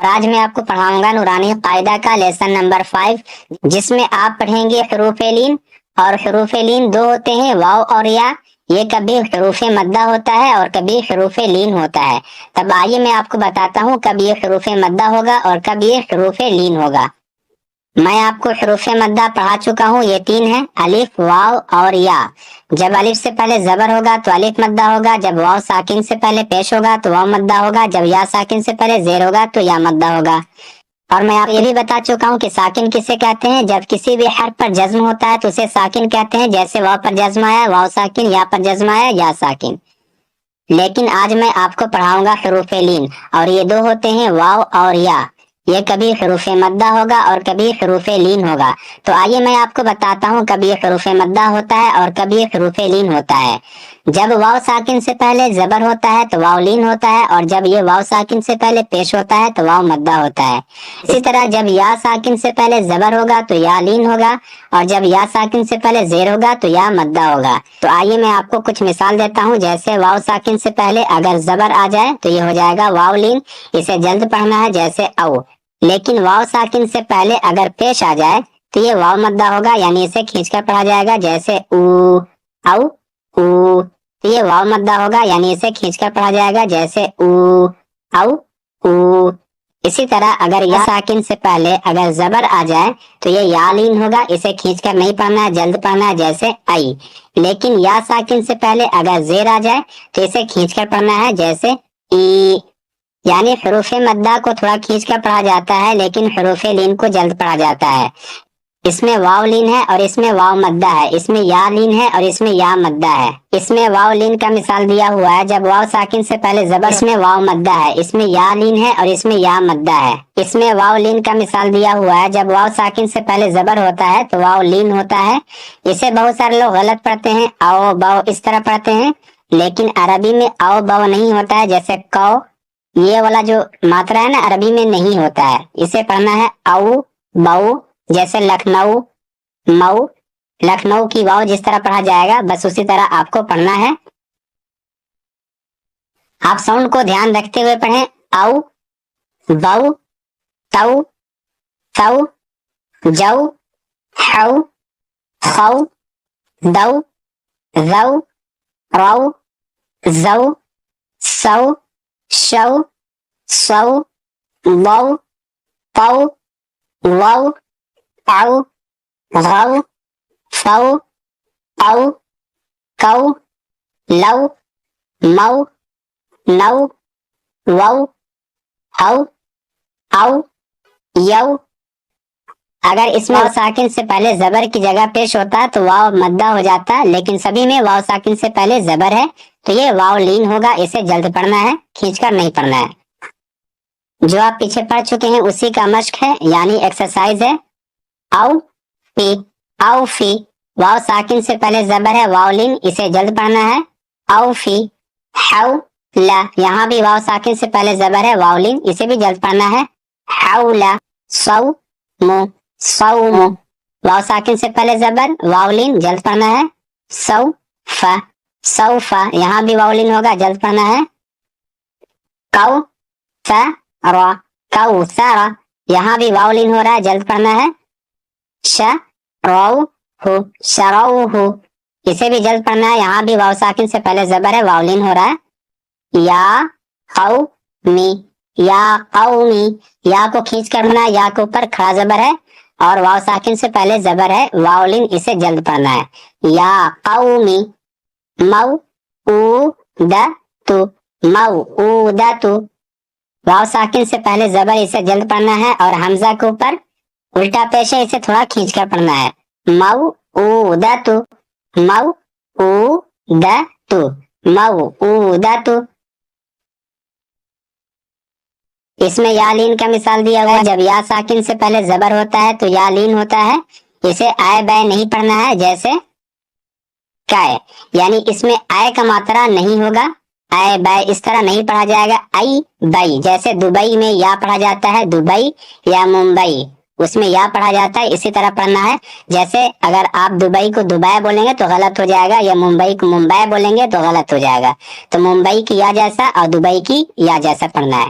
آج میں آپ کو پڑھاؤں گا نورانی قاعدہ کا لیسن نمبر 5، جس میں آپ پڑھیں گے حروف لین، اور حروف لین دو ہوتے ہیں، واو اور یا۔ یہ کبھی حروف مدہ ہوتا ہے اور کبھی حروف لین ہوتا ہے۔ تب آئیے میں آپ کو بتاتا ہوں کب یہ حروف مدہ ہوگا اور کب یہ حروف لین ہوگا۔ میں آپ کو حروف مدہ پڑھا چکا ہوں، یہ 3 ہیں، الف، واو اور یا۔ جب الف سے پہلے زبر ہوگا تو الف مدہ ہوگا، جب واو ساکن سے پہلے پیش ہوگا تو واو مدہ ہوگا، جب یا ساکن سے پہلے زیر ہوگا تو یا مدہ ہوگا۔ اور میں آپ یہ بھی بتا چکا ہوں کہ ساکن کسے کہتے ہیں، جب کسی بھی حرف پر جزم ہوتا ہے تو اسے ساکن کہتے ہیں، جیسے واو پر جزم آیا واو ساکن، یا پر جزم آیا یا ساکن۔ لیکن آج میں آپ کو پڑھاؤں گا حروف لین، اور یہ دو ہوتے ہیں، واو اور یا۔ یہ کبھی حروف مدہ ہوگا اور کبھی حروف لین ہوگا۔ تو آئیے میں آپ کو بتاتا ہوں کب یہ حروف مدہ ہوتا ہے اور کب یہ حروف لین ہوتا ہے۔ جب واو ساکن سے پہلے زبر ہوتا ہے تو واو لین ہوتا ہے، اور جب یہ واو ساکن سے پہلے پیش ہوتا ہے تو واو مدہ ہوتا ہے۔ اسی طرح جب یا ساکن سے پہلے زبر ہوگا تو یا لین ہوگا، اور جب یا ساکن سے پہلے زیر ہوگا تو یا مدہ ہوگا۔ تو آئیے میں آپ کو کچھ مثال دیتا ہوں، جیسے واو ساکن سے پہلے اگر زبر آ جائے تو یہ ہو جائے گا واو لین، اسے جلد پڑھنا ہے، جیسے او۔ لیکن واو ساکن سے پہلے اگر پیش آ جائے تو یہ واو مدہ ہوگا، یعنی اسے کھینچ کر پڑھا جائے گا، جیسے او، او، او۔ تو یہ واو مدہ ہوگا، یعنی اسے کھینچ کر پڑھا جائے گا، جیسے او، او، او۔ اسی طرح اگر یا ساکن سے پہلے اگر زبر آ جائے تو یہ یا لین ہوگا، اسے کھینچ کر نہیں پڑھنا ہے، جلد پڑھنا ہے، جیسے ای۔ لیکن یا ساکن سے پہلے اگر زیر آ جائے تو اسے کھینچ کر پڑھنا ہے، جیسے ای۔ یعنی حروف مدہ کو تھوڑا کھینچ کر پڑھا جاتا ہے، لیکن حروف لین کو جلد پڑھا جاتا ہے۔ اس میں واو لین ہے اور اس میں واو مدہ ہے، اس میں یا لین ہے اور اس میں یا مدہ ہے۔ اس میں واو لین کا مثال دیا ہوا ہے، جب واو ساکن سے پہلے زبر، اس میں واو مدہ ہے، اس میں یا لین ہے اور اس میں یا مدہ ہے۔ اس میں واو لین کا مثال دیا ہوا ہے، جب واو ساکن سے پہلے زبر ہوتا ہے تو واو لین ہوتا ہے۔ اسے بہت سارے لوگ غلط پڑھتے ہیں، او باؤ اس طرح پڑھتے ہیں، لیکن عربی میں او باؤ نہیں ہوتا ہے، جیسے کو، یہ والا جو ماترا ہے نا عربی میں نہیں ہوتا ہے، اسے پڑھنا ہے او باؤ، جیسے لکھنؤ، مئو، لکھنؤ کی واو جس طرح پڑھا جائے گا بس اسی طرح آپ کو پڑھنا ہے۔ آپ ساؤنڈ کو دھیان رکھتے ہوئے پڑھیں، او، بو، تو، تو، جو، حو، خو، دو، ذو، رو، زو، سو، شو، سو، وو، تو، وو، او، غو، فو، او، کو، لو، مو، نو، وو، ہو، او، یو۔ اگر اس میں ساکن سے پہلے زبر کی جگہ پیش ہوتا تو واو مدہ ہو جاتا، لیکن سبھی میں واو ساکن سے پہلے زبر ہے تو یہ واو لین ہوگا، اسے جلد پڑھنا ہے، کھینچ کر نہیں پڑھنا ہے۔ جو آپ پیچھے پڑھ چکے ہیں اسی کا مشق ہے، یعنی ایکسرسائز ہے۔ او فی، او فی، واو ساکن سے پہلے زبر ہے، واو لین، اسے جلد پڑھنا ہے، او فی۔ حو لا، یہاں بھی واو ساکن سے پہلے زبر ہے، واو لین، اسے بھی جلد پڑھنا ہے، حولا۔ سو مو، صوم، واو ساکن سے پہلے زبر، واو لین، جلد پڑھنا ہے، سو فا، سوفا، یہاں بھی واو لین ہوگا، جلد پڑھنا ہے، کو سارا، کو سارا، یہاں بھی واو لین ہو رہا ہے، جلد پڑھنا ہے، شرو ہو، شرو ہو، اسے بھی جلد پڑھنا ہے، یہاں بھی واو ساکن سے پہلے زبر ہے، واو لین ہو رہا ہے، یا قومی، یا قومی، یا کو کھینچ کر پڑھنا ہے، یا کے اوپر کھڑا زبر ہے اور واو ساکن سے پہلے زبر ہے، واو لین، اسے جلد پڑھنا ہے، یا قومی۔ مو او دا تو، مو او دا تو، واو ساکن سے پہلے زبر، اسے جلد پڑھنا ہے اور حمزہ کے اوپر الٹا پیش ہے، اسے تھوڑا کھینچ کر پڑھنا ہے، مو او دا تو، مو او دا تو، مو او دا تو۔ اس میں یا لین کا مثال دیا ہوا ہے، جب یا ساکن سے پہلے زبر ہوتا ہے تو یا لین ہوتا ہے، اسے آئے بے نہیں پڑھنا ہے، جیسے کائے، یعنی اس میں آئے کا ماترا نہیں ہوگا، آئے بے اس طرح نہیں پڑھا جائے گا، ای بئی، جیسے دبئی میں یا پڑھا جاتا ہے، دبئی یا ممبئی، اس میں یا پڑھا جاتا ہے، اسی طرح پڑھنا ہے، جیسے اگر آپ دبئی کو دبئی بولیں گے تو غلط ہو جائے گا، یا ممبئی کو ممبئی بولیں گے تو غلط ہو جائے گا، تو ممبئی کی یا جیسا اور دبئی کی یا جیسا پڑھنا ہے۔